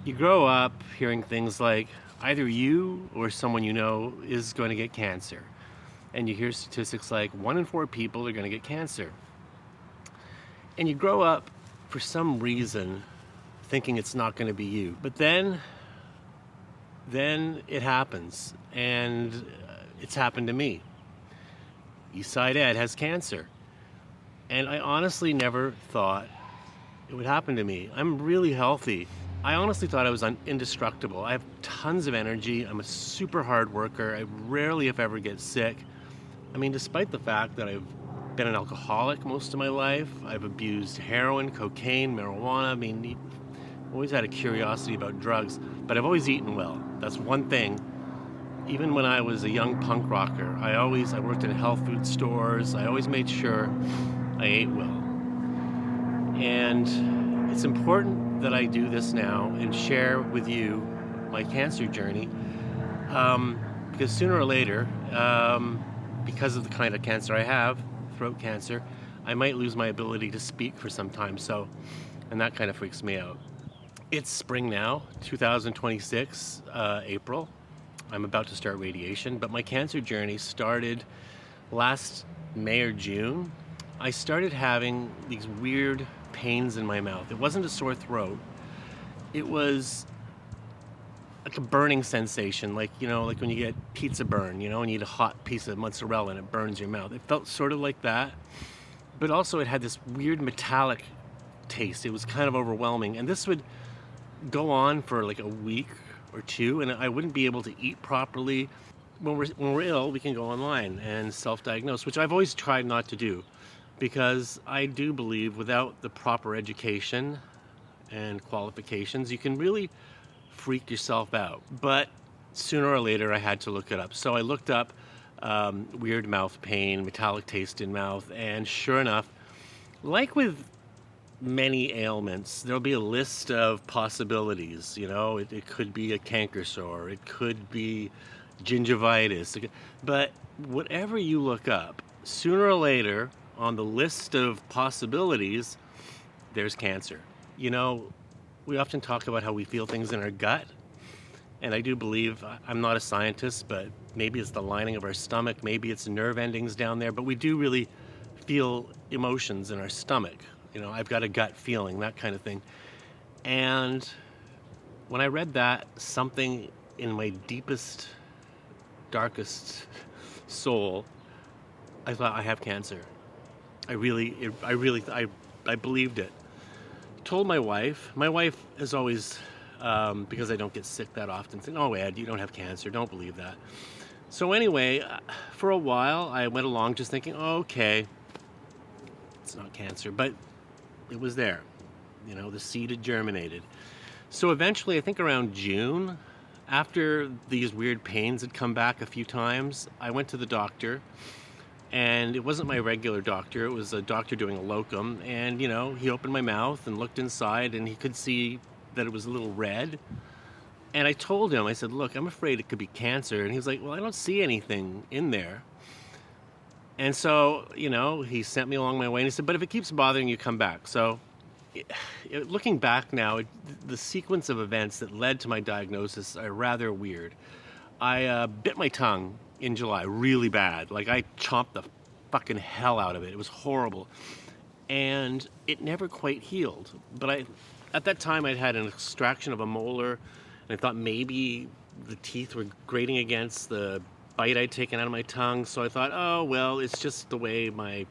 You grow up hearing things like either you or someone you know is going to get cancer. And you hear statistics like 1 in 4 people are going to get cancer. And you grow up for some reason thinking it's not going to be you. But then it happens. And it's happened to me. Eastside Ed has cancer. And I honestly never thought it would happen to me. I'm really healthy. I honestly thought I was indestructible. I have tons of energy. I'm a super hard worker. I rarely, if ever, get sick. I mean, despite the fact that I've been an alcoholic most of my life, I've abused heroin, cocaine, marijuana. I mean, I've always had a curiosity about drugs, but I've always eaten well. That's one thing. Even when I was a young punk rocker, I worked in health food stores. I always made sure I ate well. And it's important that I do this now and share with you my cancer journey, because sooner or later, because of the kind of cancer I have, throat cancer, I might lose my ability to speak for some time. And that kind of freaks me out. It's spring now, 2026, April. I'm about to start radiation, but my cancer journey started last May or June. I started having these weird pains in my mouth. It wasn't a sore throat. It was like a burning sensation, like when you get pizza burn, and you eat a hot piece of mozzarella and it burns your mouth. It felt sort of like that, but also it had this weird metallic taste. It was kind of overwhelming, and this would go on for like a week or two, and I wouldn't be able to eat properly. When we're ill, we can go online and self-diagnose, which I've always tried not to do, because I do believe without the proper education and qualifications, you can really freak yourself out. But sooner or later, I had to look it up. So I looked up weird mouth pain, metallic taste in mouth, and sure enough, like with many ailments, there'll be a list of possibilities. It could be a canker sore, it could be gingivitis, but whatever you look up, sooner or later on the list of possibilities, there's cancer. We often talk about how we feel things in our gut, and I do believe, I'm not a scientist, but maybe it's the lining of our stomach, maybe it's nerve endings down there, but we do really feel emotions in our stomach. I've got a gut feeling, that kind of thing. And when I read that, something in my deepest, darkest soul, I thought, I have cancer. I believed it. Told my wife. My wife is always, because I don't get sick that often, saying, "Oh, Ed, you don't have cancer. Don't believe that." So anyway, for a while, I went along just thinking, oh, okay, it's not cancer, but it was there. The seed had germinated. So eventually, I think around June, after these weird pains had come back a few times, I went to the doctor. And it wasn't my regular doctor. It was a doctor doing a locum. And, he opened my mouth and looked inside, and he could see that it was a little red. And I told him, I said, "Look, I'm afraid it could be cancer." And he was like, "Well, I don't see anything in there." And so, he sent me along my way, and he said, "But if it keeps bothering you, come back." So looking back now, the sequence of events that led to my diagnosis are rather weird. I bit my tongue in July really bad. Like, I chomped the fucking hell out of it. It was horrible. And it never quite healed. But at that time, I'd had an extraction of a molar, and I thought maybe the teeth were grating against the bite I'd taken out of my tongue. So I thought, oh, well, it's just the way my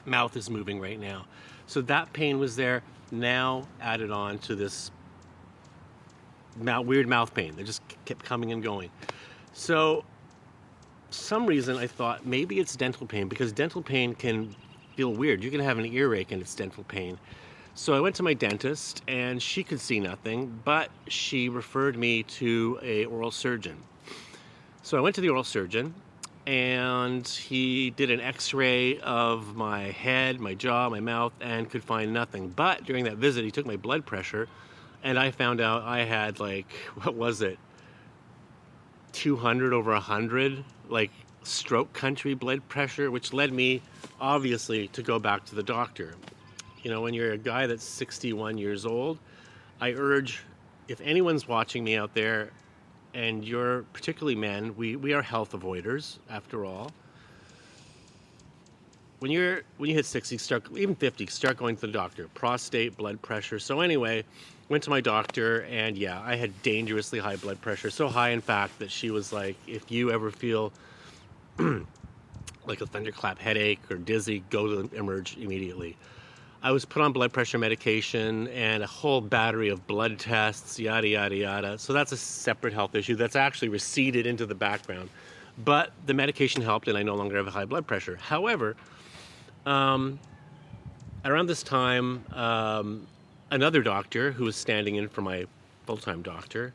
mouth is moving right now. So that pain was there, now added on to this weird mouth pain that just kept coming and going. So some reason I thought maybe it's dental pain, because dental pain can feel weird. You can have an earache and it's dental pain. So I went to my dentist, and she could see nothing, but she referred me to a oral surgeon. So I went to the oral surgeon, and he did an x-ray of my head, my jaw, my mouth, and could find nothing. But during that visit, he took my blood pressure, and I found out I had, like, what was it, 200 over 100, like stroke country blood pressure, which led me, obviously, to go back to the doctor. When you're a guy that's 61 years old, I urge if anyone's watching me out there, and you're particularly men, we are health avoiders after all. When you hit 60, even 50, start going to the doctor. Prostate, blood pressure. So anyway, went to my doctor, and yeah, I had dangerously high blood pressure. So high, in fact, that she was like, if you ever feel like a thunderclap headache or dizzy, go to Emerge immediately. I was put on blood pressure medication and a whole battery of blood tests, yada, yada, yada. So that's a separate health issue that's actually receded into the background. But the medication helped, and I no longer have high blood pressure. However, around this time, another doctor who was standing in for my full-time doctor.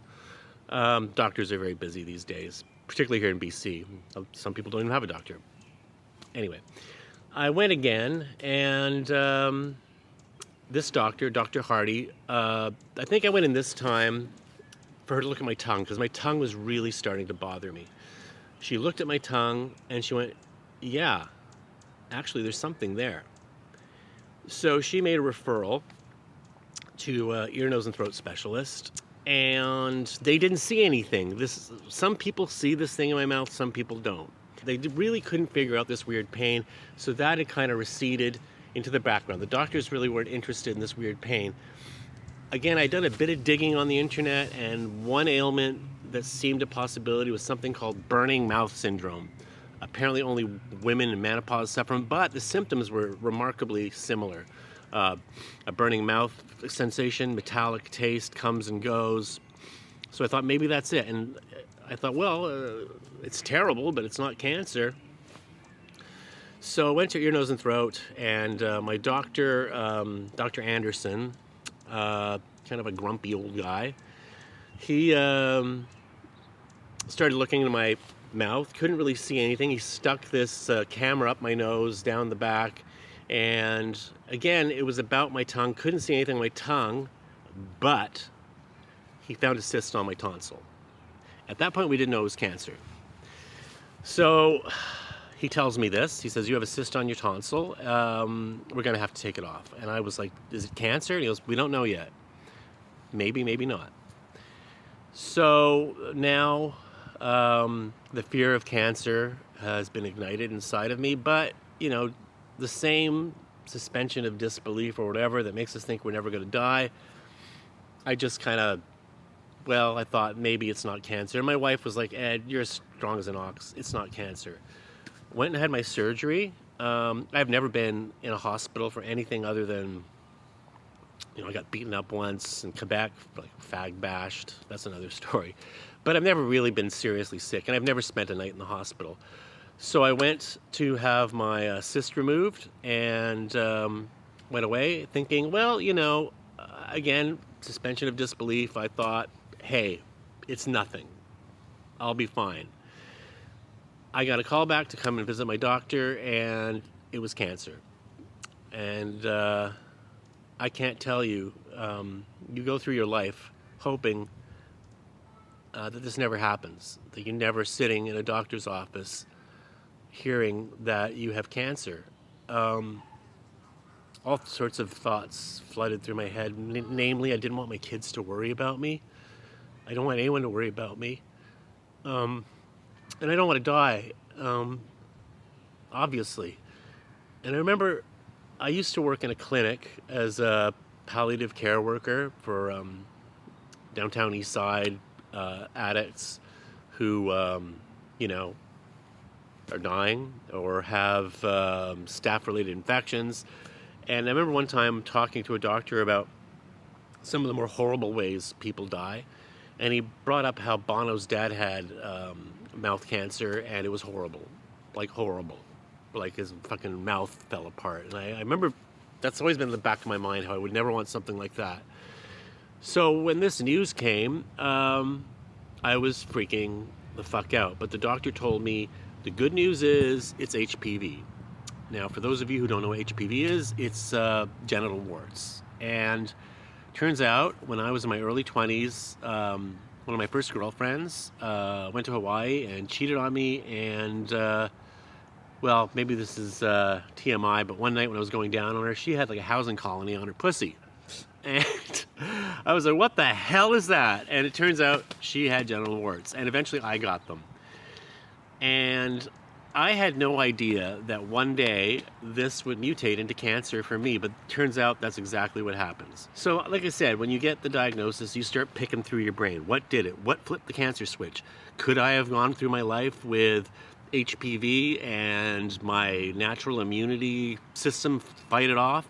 Doctors are very busy these days, particularly here in BC. Some people don't even have a doctor. Anyway, I went again, and this doctor, Dr. Hardy, I think I went in this time for her to look at my tongue, because my tongue was really starting to bother me. She looked at my tongue, and she went, yeah, actually there's something there. So she made a referral to ear, nose, and throat specialist, and they didn't see anything. Some people see this thing in my mouth, some people don't. They really couldn't figure out this weird pain, so that had kind of receded into the background. The doctors really weren't interested in this weird pain. Again, I'd done a bit of digging on the internet, and one ailment that seemed a possibility was something called burning mouth syndrome. Apparently only women in menopause suffer from, but the symptoms were remarkably similar. A burning mouth sensation, metallic taste, comes and goes. So I thought maybe that's it. And I thought, well, it's terrible, but it's not cancer. So I went to ear, nose, and throat, and my doctor, Dr. Anderson, kind of a grumpy old guy, he started looking into my mouth, couldn't really see anything. He stuck this camera up my nose, down the back, and again, it was about my tongue. Couldn't see anything on my tongue, but he found a cyst on my tonsil. At that point, we didn't know it was cancer. So he tells me this. He says, you have a cyst on your tonsil. We're going to have to take it off. And I was like, is it cancer? And he goes, we don't know yet. Maybe, maybe not. So now the fear of cancer has been ignited inside of me, but, the same suspension of disbelief or whatever that makes us think we're never going to die, I just kind of, I thought maybe it's not cancer. And my wife was like, Ed, you're as strong as an ox. It's not cancer. Went and had my surgery. I've never been in a hospital for anything other than, I got beaten up once in Quebec, fag bashed. That's another story. But I've never really been seriously sick, and I've never spent a night in the hospital. So I went to have my cyst removed and went away thinking, again, suspension of disbelief. I thought, hey, it's nothing. I'll be fine. I got a call back to come and visit my doctor, and it was cancer. And I can't tell you, you go through your life hoping that this never happens, that you're never sitting in a doctor's office hearing that you have cancer. All sorts of thoughts flooded through my head. Namely, I didn't want my kids to worry about me. I don't want anyone to worry about me. And I don't want to die, obviously. And I remember I used to work in a clinic as a palliative care worker for downtown Eastside addicts who, are dying or have staph-related infections. And I remember one time talking to a doctor about some of the more horrible ways people die. And he brought up how Bono's dad had mouth cancer, and it was horrible. Like his fucking mouth fell apart. And I remember that's always been in the back of my mind, how I would never want something like that. So when this news came, I was freaking the fuck out. But the doctor told me the good news is it's HPV. Now, for those of you who don't know what HPV is, it's genital warts. And turns out, when I was in my early 20s, one of my first girlfriends went to Hawaii and cheated on me. And, maybe this is TMI, but one night when I was going down on her, she had like a housing colony on her pussy. And I was like, what the hell is that? And it turns out she had genital warts, and eventually I got them. And I had no idea that one day this would mutate into cancer for me, but turns out that's exactly what happens. So, like I said, when you get the diagnosis, you start picking through your brain. What did it? What flipped the cancer switch? Could I have gone through my life with HPV and my natural immunity system fight it off?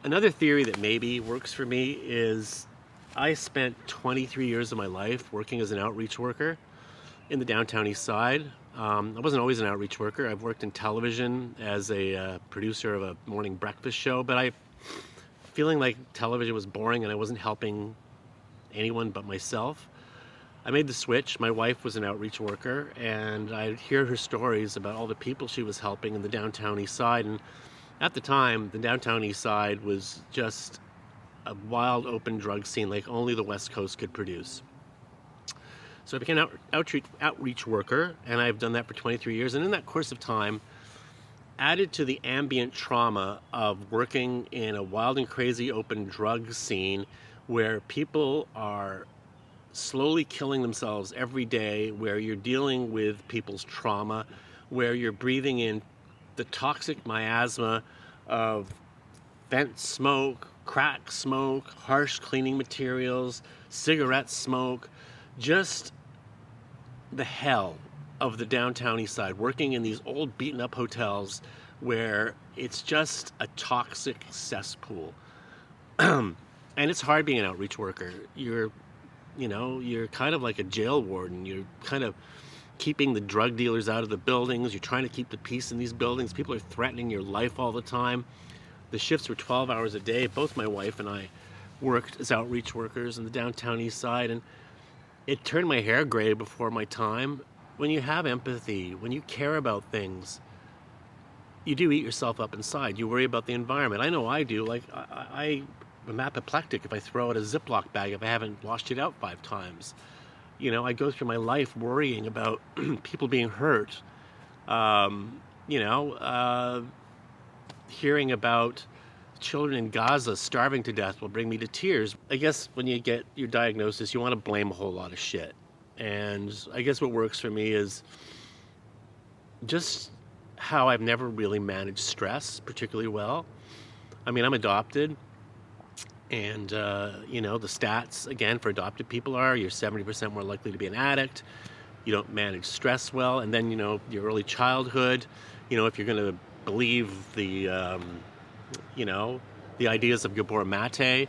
Another theory that maybe works for me is I spent 23 years of my life working as an outreach worker in the downtown East Side. I wasn't always an outreach worker. I've worked in television as a producer of a morning breakfast show, but feeling like television was boring and I wasn't helping anyone but myself, I made the switch. My wife was an outreach worker, and I'd hear her stories about all the people she was helping in the downtown East Side. And at the time, the downtown East Side was just a wild open drug scene like only the West Coast could produce. So I became an outreach worker, and I've done that for 23 years. And in that course of time, added to the ambient trauma of working in a wild and crazy open drug scene where people are slowly killing themselves every day, where you're dealing with people's trauma, where you're breathing in the toxic miasma of vent smoke, crack smoke, harsh cleaning materials, cigarette smoke, just the hell of the downtown East Side, working in these old beaten up hotels where it's just a toxic cesspool. And it's hard being an outreach worker. You're kind of like a jail warden. You're kind of keeping the drug dealers out of the buildings. You're trying to keep the peace in these buildings. People are threatening your life all the time. The shifts were 12 hours a day. Both my wife and I worked as outreach workers in the downtown East Side, and it turned my hair gray before my time. When you have empathy, when you care about things, you do eat yourself up inside. You worry about the environment. I know I do. Like, I'm apoplectic if I throw out a Ziploc bag if I haven't washed it out 5 times. I go through my life worrying about people being hurt. Hearing about children in Gaza starving to death will bring me to tears. I guess when you get your diagnosis, you want to blame a whole lot of shit. And I guess what works for me is just how I've never really managed stress particularly well. I mean, I'm adopted. And, the stats, again, for adopted people are you're 70% more likely to be an addict. You don't manage stress well. And then, your early childhood, if you're going to believe the ideas of Gabor Mate,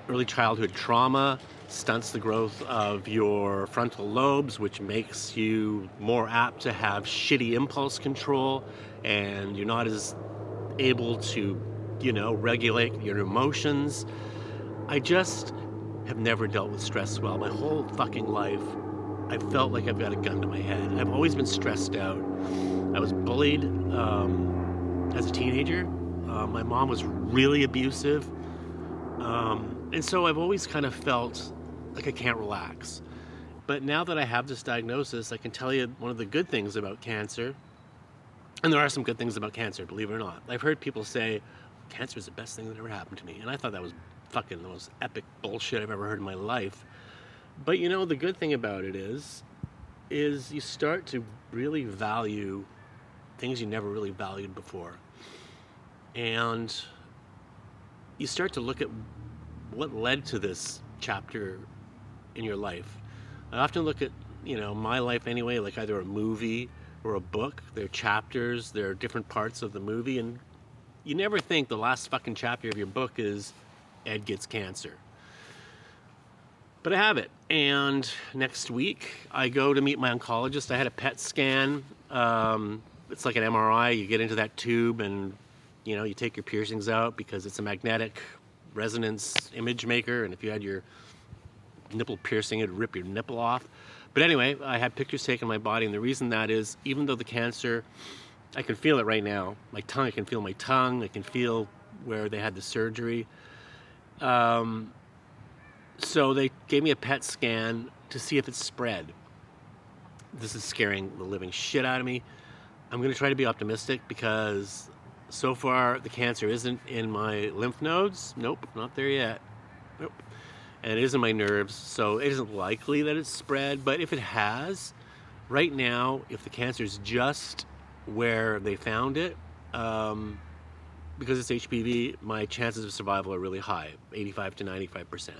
early childhood trauma stunts the growth of your frontal lobes, which makes you more apt to have shitty impulse control, and you're not as able to regulate your emotions. I just have never dealt with stress well. My whole fucking life, I felt like I've got a gun to my head. I've always been stressed out. I was bullied as a teenager. My mom was really abusive. And so I've always kind of felt like I can't relax. But now that I have this diagnosis, I can tell you one of the good things about cancer. And there are some good things about cancer, believe it or not. I've heard people say, cancer is the best thing that ever happened to me. And I thought that was fucking the most epic bullshit I've ever heard in my life. But the good thing about it is you start to really value things you never really valued before. And you start to look at what led to this chapter in your life. I often look at, my life anyway, like either a movie or a book. There are chapters, there are different parts of the movie, and you never think the last fucking chapter of your book is Ed gets cancer. But I have it. And next week, I go to meet my oncologist. I had a PET scan. It's like an MRI. You get into that tube and, you take your piercings out because it's a magnetic resonance image maker. And if you had your nipple piercing, it'd rip your nipple off. But anyway, I had pictures taken of my body. And the reason that is, even though the cancer, I can feel it right now. I can feel my tongue. I can feel where they had the surgery. So they gave me a PET scan to see if it's spread. This is scaring the living shit out of me. I'm going to try to be optimistic because so far the cancer isn't in my lymph nodes. Nope, not there yet. Nope. and it is in my nerves, so it isn't likely that it's spread. But if it has, right now, if the cancer is just where they found it, because it's HPV, my chances of survival are really high, 85 to 95%.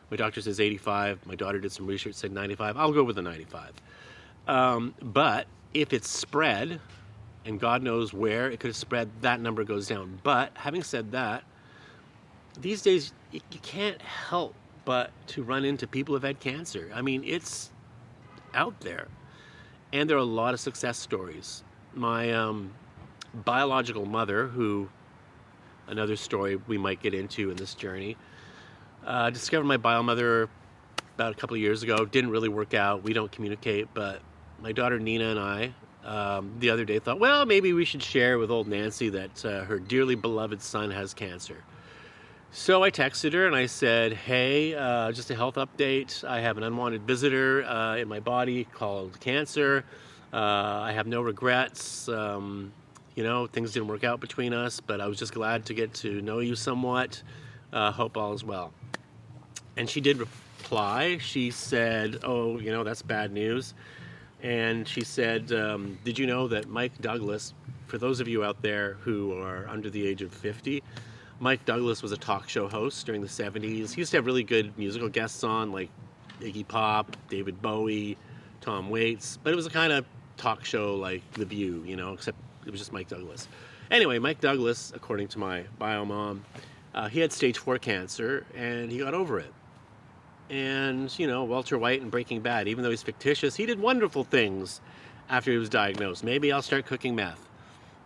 My doctor says 85. My daughter did some research, said 95. I'll go with the 95. But if it's spread, and God knows where it could have spread, that number goes down. But having said that, these days you can't help but to run into people who've had cancer. I mean, it's out there. And there are a lot of success stories. My biological mother, who, another story we might get into in this journey, discovered my bio mother about a couple of years ago. Didn't really work out. We don't communicate, but my daughter Nina and I the other day thought, well, maybe we should share with old Nancy that her dearly beloved son has cancer. So I texted her and I said, hey, just a health update. I have an unwanted visitor in my body called cancer. I have no regrets. You know, things didn't work out between us, but I was just glad to get to know you somewhat. Hope all is well. And she did reply. She said, oh, you know, that's bad news. And she said, did you know that Mike Douglas, for those of you out there who are under the age of 50, Mike Douglas was a talk show host during the 70s. He used to have really good musical guests on, like Iggy Pop, David Bowie, Tom Waits. But it was a kind of talk show like The View, you know, except it was just Mike Douglas. Anyway, Mike Douglas, according to my bio mom, he had stage 4 cancer, and he got over it. And, you know, Walter White in Breaking Bad, even though he's fictitious, he did wonderful things after he was diagnosed. Maybe I'll start cooking meth.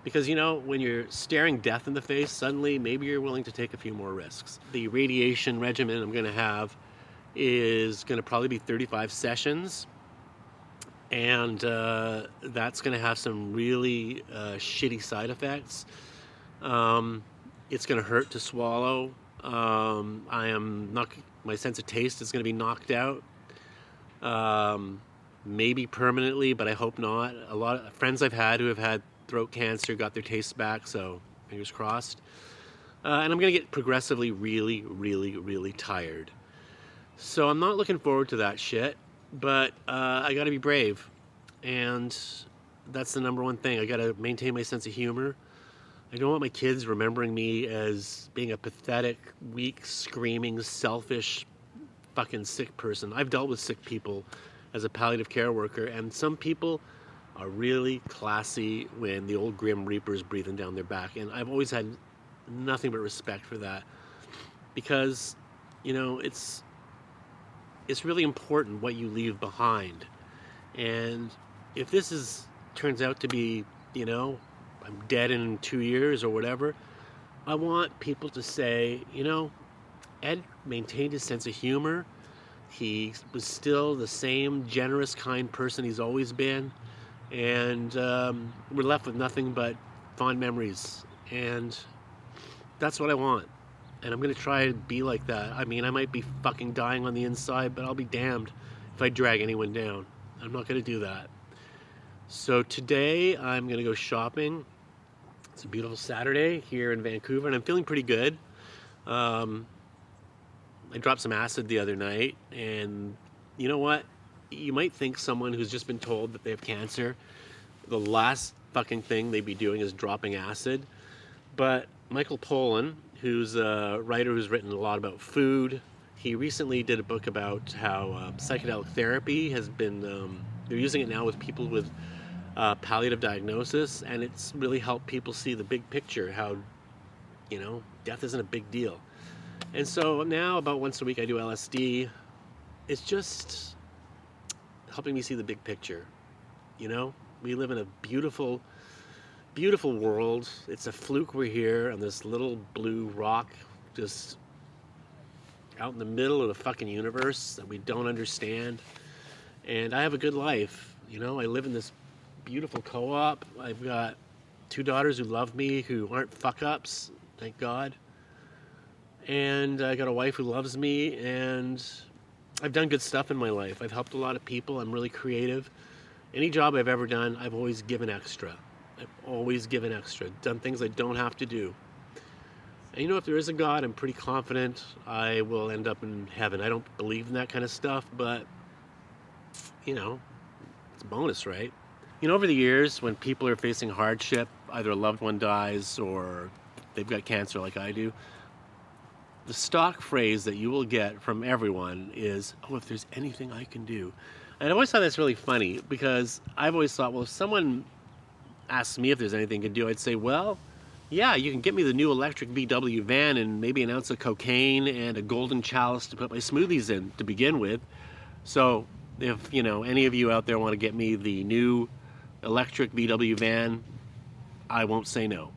Because, you know, when you're staring death in the face, suddenly maybe you're willing to take a few more risks. The radiation regimen I'm going to have is going to probably be 35 sessions. And that's going to have some really shitty side effects. It's going to hurt to swallow. My sense of taste is going to be knocked out. Maybe permanently, but I hope not. A lot of friends I've had who have had throat cancer got their taste back, so fingers crossed. And I'm going to get progressively really, really, really tired. So I'm not looking forward to that shit, but I got to be brave. And that's the number one thing. I got to maintain my sense of humor. I don't want my kids remembering me as being a pathetic, weak, screaming, selfish, fucking sick person. I've dealt with sick people as a palliative care worker, and some people are really classy when the old Grim Reaper's breathing down their back. And I've always had nothing but respect for that, because, you know, it's really important what you leave behind. And if this turns out to be, you know, I'm dead in 2 years or whatever, I want people to say, you know, Ed maintained his sense of humor. He was still the same generous, kind person he's always been. And we're left with nothing but fond memories. And that's what I want. And I'm going to try to be like that. I mean, I might be fucking dying on the inside, but I'll be damned if I drag anyone down. I'm not going to do that. So today I'm going to go shopping. It's a beautiful Saturday here in Vancouver, and I'm feeling pretty good. I dropped some acid the other night, and you know what? You might think someone who's just been told that they have cancer, the last fucking thing they'd be doing is dropping acid. But Michael Pollan, who's a writer who's written a lot about food, he recently did a book about how psychedelic therapy has been, they're using it now with people with palliative diagnosis, and it's really helped people see the big picture, how, you know, death isn't a big deal. And so now about once a week I do LSD. It's just helping me see the big picture. You know, we live in a beautiful, beautiful world. It's a fluke we're here on this little blue rock, just out in the middle of the fucking universe that we don't understand. And I have a good life. You know, I live in this beautiful co-op. I've got 2 daughters who love me, who aren't fuck-ups, thank God. And I got a wife who loves me, and I've done good stuff in my life. I've helped a lot of people. I'm really creative. Any job I've ever done, I've always given extra. I've always given extra. Done things I don't have to do. And if there is a God, I'm pretty confident I will end up in heaven. I don't believe in that kind of stuff, but, it's a bonus, right? Over the years, when people are facing hardship, either a loved one dies or they've got cancer like I do, the stock phrase that you will get from everyone is, oh, if there's anything I can do. And I always thought that's really funny, because I've always thought, well, if someone asks me if there's anything I can do, I'd say, well, yeah, you can get me the new electric VW van and maybe an ounce of cocaine and a golden chalice to put my smoothies in to begin with. So if, any of you out there want to get me the new electric VW van, I won't say no.